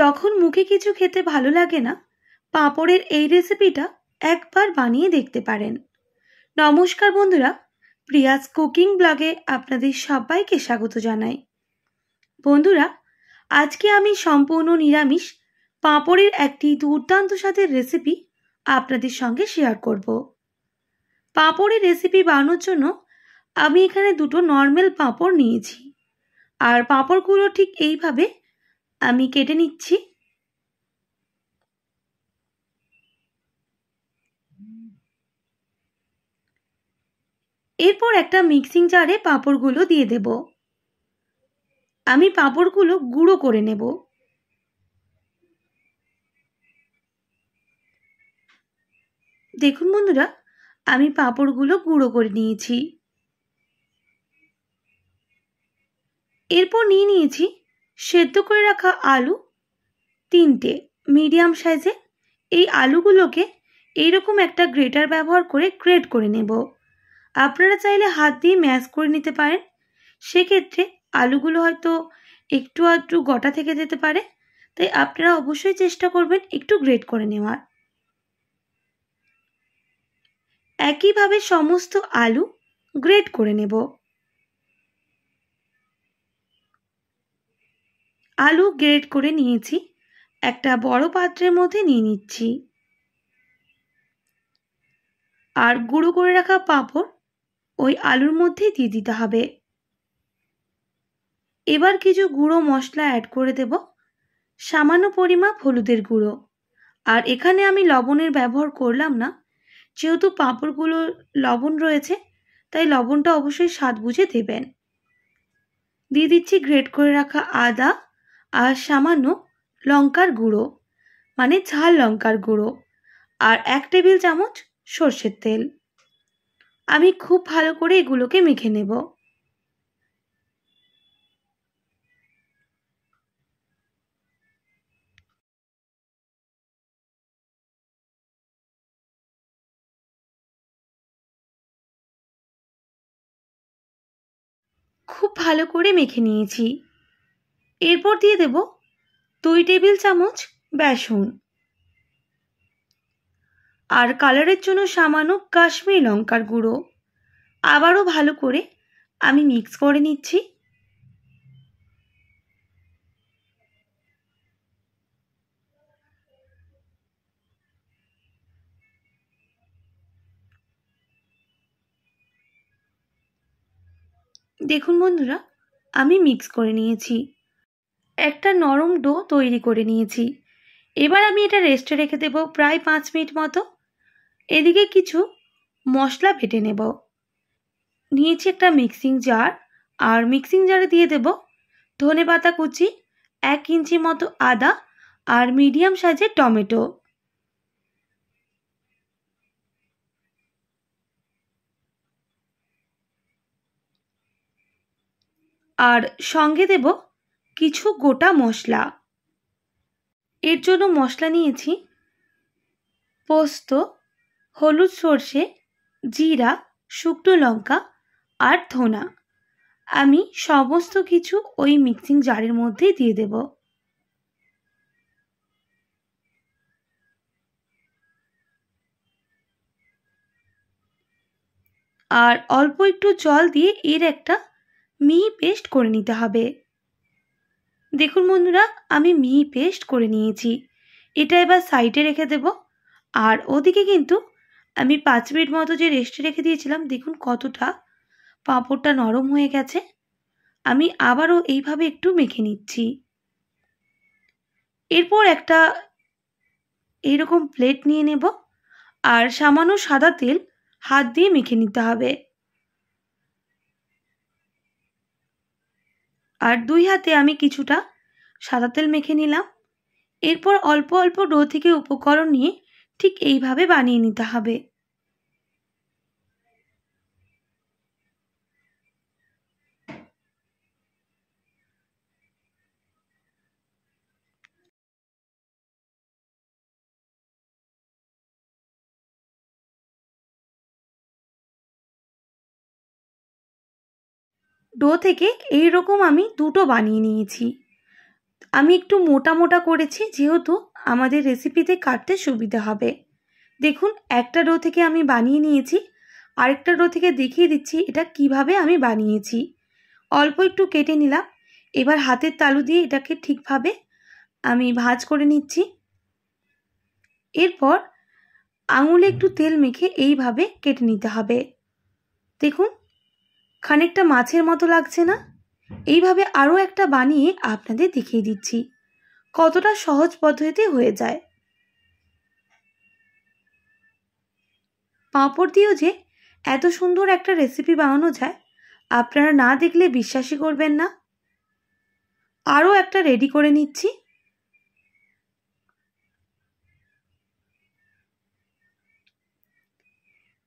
যখন মুখে কিছু খেতে ভালো লাগে না, পাঁপড়ের এই রেসিপিটা একবার বানিয়ে দেখতে পারেন। নমস্কার বন্ধুরা, প্রিয়াস কুকিং ব্লগে আপনাদের সবাইকে স্বাগত জানাই। বন্ধুরা, আজকে আমি সম্পূর্ণ নিরামিষ পাঁপড়ের একটি দুর্দান্ত স্বাদের রেসিপি আপনাদের সঙ্গে শেয়ার করব। পাঁপড়ের রেসিপি বানানোর জন্য আমি এখানে দুটো নর্মাল পাঁপড় নিয়েছি, আর পাঁপড়গুলো ঠিক এইভাবে আমি কেটে নিচ্ছি। এরপর একটা মিক্সিং জারে পাঁপড়গুলো দিয়ে দেব। আমি পাঁপড়গুলো গুঁড়ো করে নেব। দেখুন বন্ধুরা, আমি পাঁপড়গুলো গুঁড়ো করে নিয়েছি। এরপর নিয়েছি সেদ্ধ করে রাখা আলু 3টে মিডিয়াম সাইজে। এই আলুগুলোকে এইরকম একটা গ্রেটার ব্যবহার করে গ্রেট করে নেব। আপনারা চাইলে হাত দিয়ে ম্যাশ করে নিতে পারেন, সেক্ষেত্রে আলুগুলো হয়তো একটু আধটু গোটা থেকে যেতে পারে, তাই আপনারা অবশ্যই চেষ্টা করবেন একটু গ্রেট করে নেওয়ার। একইভাবে সমস্ত আলু গ্রেট করে নেব। আলু গ্রেট করে নিয়েছি, একটা বড় পাত্রের মধ্যে নিয়ে নিচ্ছি। আর গুঁড়ো করে রাখা পাঁপড় ওই আলুর মধ্যেই দিয়ে দিতে হবে। এবার কিছু গুঁড়ো মশলা অ্যাড করে দেব। সামান্য পরিমাপ হলুদের গুঁড়ো, আর এখানে আমি লবণের ব্যবহার করলাম না, যেহেতু পাঁপড়গুলো লবণ রয়েছে তাই লবণটা অবশ্যই স্বাদ বুঝে দেবেন। দিয়ে দিচ্ছি গ্রেট করে রাখা আদা আর সামান্য লঙ্কার গুঁড়ো, মানে ঝাল লঙ্কার গুঁড়ো, আর 1 টেবিল চামচ সর্ষের তেল। আমি খুব ভালো করে এগুলোকে মেখে নেব। খুব ভালো করে মেখে নিয়েছি। এরপর দিয়ে দেব 2 টেবিল চামচ বেসন, আর কালারের জন্য সামান্য কাশ্মীরি লঙ্কার গুঁড়ো। আবারও ভালো করে আমি মিক্স করে নিচ্ছি। দেখুন বন্ধুরা, আমি মিক্স করে নিয়েছি, একটা নরম ডো তৈরি করে নিয়েছি। এবার আমি এটা রেস্টে রেখে দেব প্রায় 5 মিনিট মতো। এদিকে কিছু মশলা বেটে নেব। নিয়েছি একটা মিক্সিং জার, আর মিক্সিং জারে দিয়ে দেব ধনেপাতা কুচি, 1 ইঞ্চি মতো আদা, আর মিডিয়াম সাইজের টমেটো। আর সঙ্গে দেব কিছু গোটা মশলা। এর জন্য মশলা নিয়েছি পোস্ত, হলুদ, সর্ষে, জিরা, শুকনো লঙ্কা আর ধনা। আমি সমস্ত কিছু ওই মিক্সিং জারের মধ্যেই দিয়ে দেব। আর অল্প একটু জল দিয়ে এর একটা মিহি পেস্ট করে নিতে হবে। দেখুন বন্ধুরা, আমি মিহি পেস্ট করে নিয়েছি। এটা এবার সাইডে রেখে দেব। আর ওদিকে কিন্তু আমি 5 মিনিট মতো যে রেস্টে রেখে দিয়েছিলাম, দেখুন কতটা পাঁপড়টা নরম হয়ে গেছে। আমি আবারও এইভাবে একটু মেখে নিচ্ছি। এরপর একটা এইরকম প্লেট নিয়ে নেব, আর সামান্য সাদা তেল হাত দিয়ে মেখে নিতে হবে। আর 2 হাতে আমি কিছুটা সাদা তেল মেখে নিলাম। এরপর অল্প অল্প ডো থেকে উপকরণ নিয়ে ঠিক এইভাবে বানিয়ে নিতে হবে। ডো থেকে এইরকম আমি দুটো বানিয়ে নিয়েছি। আমি একটু মোটা মোটা করেছি, যেহেতু আমাদের রেসিপিতে কাটতে সুবিধা হবে। দেখুন, একটা ডো থেকে আমি বানিয়ে নিয়েছি, আরেকটা ডো থেকে দেখিয়ে দিচ্ছি এটা কিভাবে আমি বানিয়েছি। অল্প একটু কেটে নিলাম, এবার হাতের তালু দিয়ে এটাকে ঠিকভাবে আমি ভাঁজ করে নিচ্ছি। এরপর আঙুলে একটু তেল মেখে এইভাবে কেটে নিতে হবে। দেখুন, খানিকটা মাছের মতো লাগছে না? এইভাবে আরও একটা বানিয়ে আপনাদের দেখিয়ে দিচ্ছি কতটা সহজ পদ্ধতিতে হয়ে যায়। পাঁপড় দিয়েও যে এত সুন্দর একটা রেসিপি বানানো যায়, আপনারা না দেখলে বিশ্বাসই করবেন না। আরও একটা রেডি করে নিচ্ছি।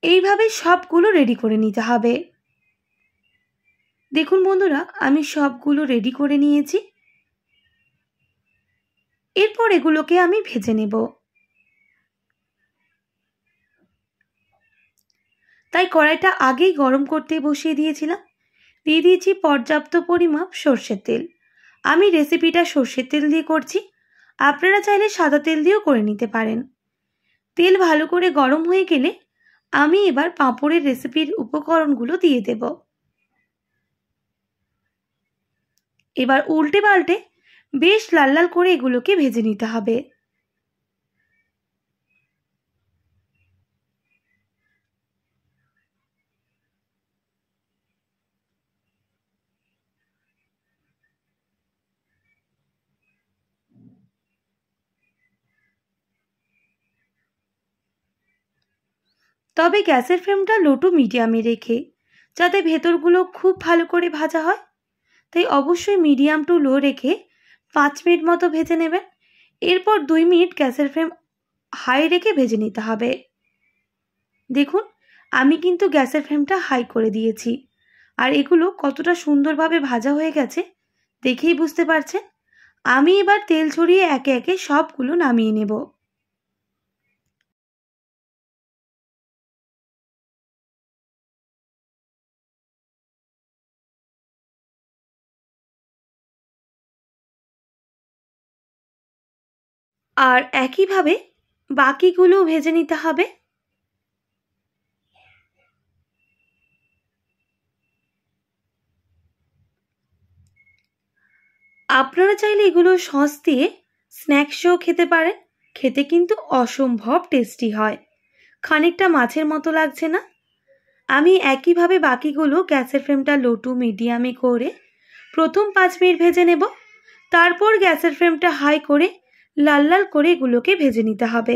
এইভাবে সবগুলো রেডি করে নিতে হবে। দেখুন বন্ধুরা, আমি সবগুলো রেডি করে নিয়েছি। এরপর এগুলোকে আমি ভেজে নেব। তাই কড়াইটা আগেই গরম করতে বসিয়ে দিয়েছিলাম। দিয়ে দিয়েছি পর্যাপ্ত পরিমাপ সর্ষের তেল। আমি রেসিপিটা সর্ষের তেল দিয়ে করছি, আপনারা চাইলে সাদা তেল দিয়েও করে নিতে পারেন। তেল ভালো করে গরম হয়ে গেলে আমি এবার পাঁপড়ের রেসিপির উপকরণগুলো দিয়ে দেব। এবার উল্টে পাল্টে বেশ লাল লাল করে এগুলোকে ভেজে নিতে হবে। তবে গ্যাসের ফ্লেমটা লো টু মিডিয়ামে রেখে, যাতে ভেতরগুলো খুব ভালো করে ভাজা হয়, তাই অবশ্যই মিডিয়াম টু লো রেখে 5 মিনিট মতো ভেজে নেবেন। এরপর 2 মিনিট গ্যাসের ফ্লেম হাই রেখে ভেজে নিতে হবে। দেখুন, আমি কিন্তু গ্যাসের ফ্লেমটা হাই করে দিয়েছি, আর এগুলো কতটা সুন্দরভাবে ভাজা হয়ে গেছে দেখেই বুঝতে পারছেন। আমি এবার তেল ছড়িয়ে একে একে সবগুলো নামিয়ে নেব। আর একইভাবে বাকিগুলো ভেজে নিতে হবে। আপনারা চাইলে এগুলো সস দিয়ে স্ন্যাক্সও খেতে পারেন। খেতে কিন্তু অসম্ভব টেস্টি হয়। খানিকটা মাছের মতো লাগছে না? আমি একইভাবে বাকিগুলো গ্যাসের ফ্লেমটা লো টু মিডিয়ামে করে প্রথম 5 মিনিট ভেজে নেব। তারপর গ্যাসের ফ্লেমটা হাই করে লাল লাল করে এগুলোকে ভেজে নিতে হবে।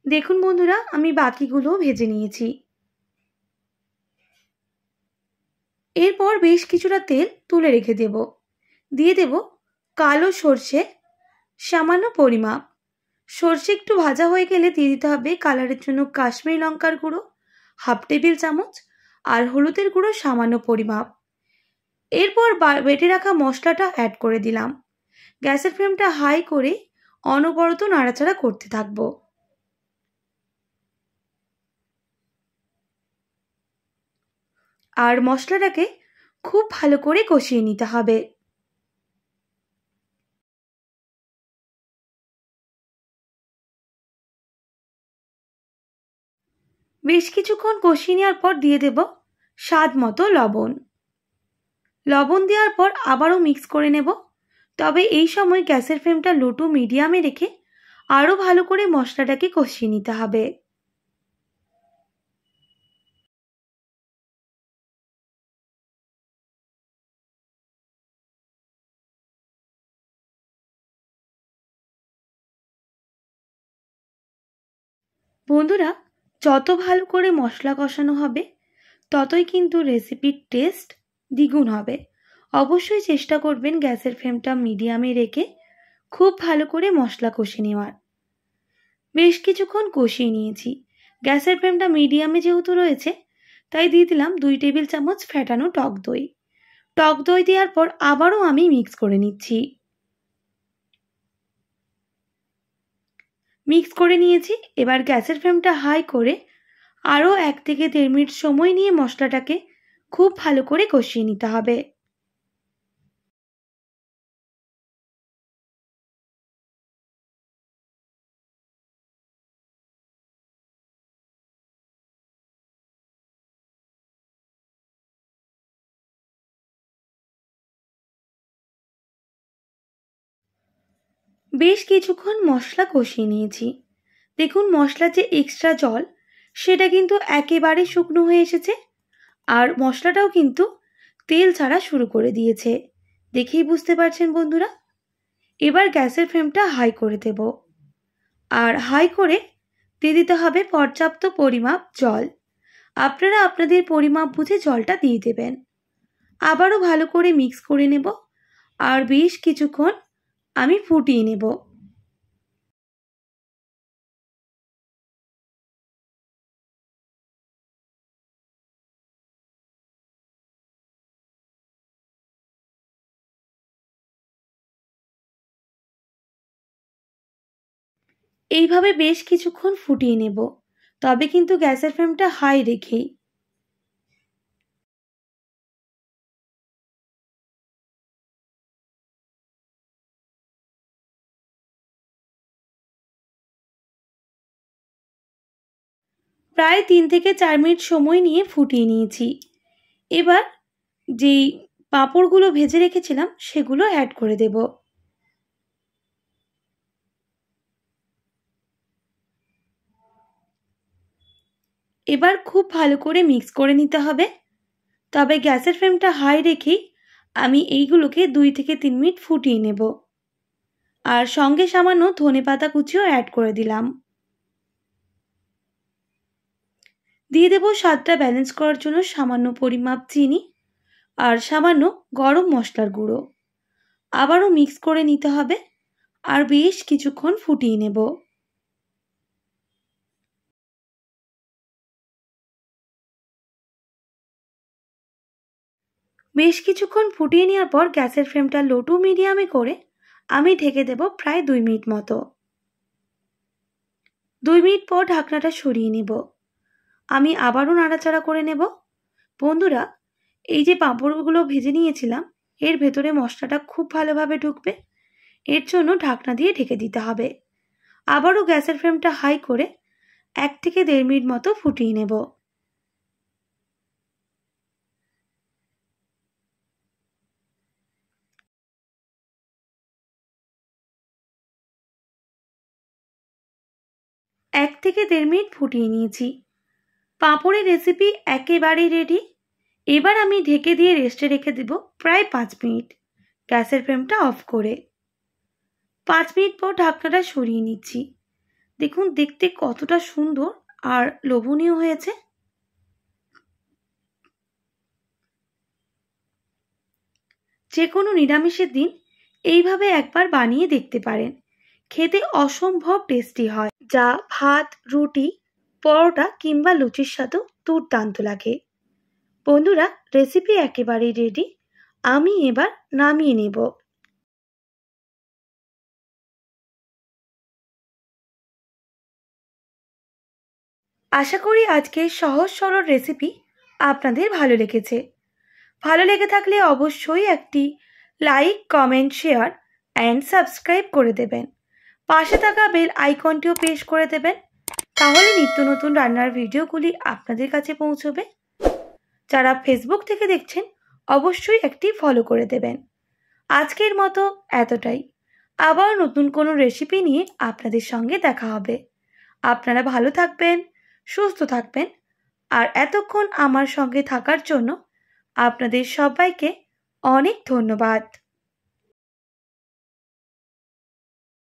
দেখুন বন্ধুরা, আমি বাকিগুলো ভেজে নিয়েছি। এরপর বেশ কিছুটা তেল তুলে রেখে দেব। দিয়ে দেব কালো সর্ষে সামান্য পরিমাপ। সর্ষে একটু ভাজা হয়ে গেলে দিয়ে দিতে হবে কালারের জন্য কাশ্মীরি লঙ্কার গুঁড়ো 1/2 টেবিল চামচ, আর হলুদের গুঁড়ো সামান্য পরিমাপ। এরপর বেটে রাখা মশলাটা অ্যাড করে দিলাম। গ্যাসের ফ্লেমটা হাই করে অনবরত নাড়াচাড়া করতে থাকবো। আর মশলাটাকে খুব ভালো করে কষিয়ে নিতে হবে। বেশ কিছুক্ষণ কষিয়ে নেওয়ার পর দিয়ে দেব স্বাদ মতো লবণ। লবণ দেওয়ার পর আবারও মিক্স করে নেব। তবে এই সময় গ্যাসের ফ্লেমটা লো টু মিডিয়ামে রেখে আরও ভালো করে মশলাটাকে কষিয়ে নিতে হবে। বন্ধুরা, যত ভালো করে মশলা কষানো হবে ততই কিন্তু রেসিপির টেস্ট দ্বিগুণ হবে। অবশ্যই চেষ্টা করবেন গ্যাসের ফ্লেমটা মিডিয়ামে রেখে খুব ভালো করে মশলা কষিয়ে নেওয়ার। বেশ কিছুক্ষণ কষিয়ে নিয়েছি। গ্যাসের ফ্লেমটা মিডিয়ামে যেহেতু রয়েছে, তাই দিয়ে দিলাম 2 টেবিল চামচ ফেটানো টক দই। টক দই দেওয়ার পর আবারও আমি মিক্স করে নিচ্ছি। মিক্স করে নিয়েছি। এবার গ্যাসের ফ্লেমটা হাই করে আরও 1 থেকে 1.5 মিনিট সময় নিয়ে মশলাটাকে খুব ভালো করে কষিয়ে নিতে হবে। বেশ কিছুক্ষণ মশলা কষিয়ে নিয়েছি। দেখুন মশলার যে এক্সট্রা জল সেটা কিন্তু একেবারে শুকনো হয়ে এসেছে, আর মশলাটাও কিন্তু তেল ছাড়া শুরু করে দিয়েছে। দেখেই বুঝতে পারছেন বন্ধুরা। এবার গ্যাসের ফ্লেমটা হাই করে দেব, আর হাই করে দিয়ে দিতে হবে পর্যাপ্ত পরিমাপ জল। আপনারা আপনাদের পরিমাপ বুঝে জলটা দিয়ে দেবেন। আবারও ভালো করে মিক্স করে নেব, আর বেশ কিছুক্ষণ আমি ফুটিয়ে নেব। এইভাবে বেশ কিছুক্ষণ ফুটিয়ে নেব, তবে কিন্তু গ্যাসের ফ্লেমটা হাই রেখেই। প্রায় 3 থেকে 4 মিনিট সময় নিয়ে ফুটিয়ে নিয়েছি। এবার যেই পাঁপড়গুলো ভেজে রেখেছিলাম সেগুলো অ্যাড করে দেব। এবার খুব ভালো করে মিক্স করে নিতে হবে, তবে গ্যাসের ফ্লেমটা হাই রেখেই আমি এইগুলোকে 2 থেকে 3 মিনিট ফুটিয়ে নেব। আর সঙ্গে সামান্য ধনেপাতা কুচিও অ্যাড করে দিলাম। দিয়ে দেব স্বাদটা ব্যালেন্স করার জন্য সামান্য পরিমাপ চিনি আর সামান্য গরম মশলার গুঁড়ো। আবারও মিক্স করে নিতে হবে, আর বেশ কিছুক্ষণ ফুটিয়ে নেব। বেশ কিছুক্ষণ ফুটিয়ে নেওয়ার পর গ্যাসের ফ্লেমটা লো টু মিডিয়ামে করে আমি ঢেকে দেব প্রায় 2 মিনিট মতো। 2 মিনিট পর ঢাকনাটা সরিয়ে নেব। আমি আবারও নাড়াচাড়া করে নেব। বন্ধুরা, এই যে পাঁপড়গুলো ভেজে নিয়েছিলাম এর ভেতরে মশলাটা খুব ভালোভাবে ঢুকবে, এর জন্য ঢাকনা দিয়ে ঢেকে দিতে হবে। আবারও গ্যাসের ফ্লেমটা হাই করে 1 থেকে 1.5 মিনিট মতো ফুটিয়ে নেব। এক থেকে 1.5 মিনিট ফুটিয়ে নিয়েছি। পাঁপড়ের রেসিপি একেবারেই রেডি। এবার আমি ঢেকে দিয়ে রেস্টে রেখে দেব প্রায় 5 মিনিট, গ্যাসের ফ্লেমটা অফ করে। 5 মিনিট পর ঢাকনাটা সরিয়ে নিচ্ছি। দেখুন দেখতে কতটা সুন্দর আর লোভনীয় হয়েছে। যে কোনো নিরামিষের দিন এইভাবে একবার বানিয়ে দেখতে পারেন। খেতে অসম্ভব টেস্টি হয়, যা ভাত, রুটি, পরোটা কিংবা লুচির সাথেও দুর্দান্ত লাগে। বন্ধুরা, রেসিপি একেবারেই রেডি। আমি এবার নামিয়ে নেব। আশা করি আজকের সহজ সরল রেসিপি আপনাদের ভালো লেগেছে। ভালো লেগে থাকলে অবশ্যই একটি like, comment, share and subscribe করে দেবেন। পাশে থাকা বেল আইকনটিও প্রেস করে দেবেন, তাহলে নিত্য নতুন রান্নার ভিডিওগুলি আপনাদের কাছে পৌঁছবে। যারা ফেসবুক থেকে দেখছেন অবশ্যই একটি ফলো করে দেবেন। আজকের মতো এতটাই। আবার নতুন কোনো রেসিপি নিয়ে আপনাদের সঙ্গে দেখা হবে। আপনারা ভালো থাকবেন, সুস্থ থাকবেন, আর এতক্ষণ আমার সঙ্গে থাকার জন্য আপনাদের সবাইকে অনেক ধন্যবাদ।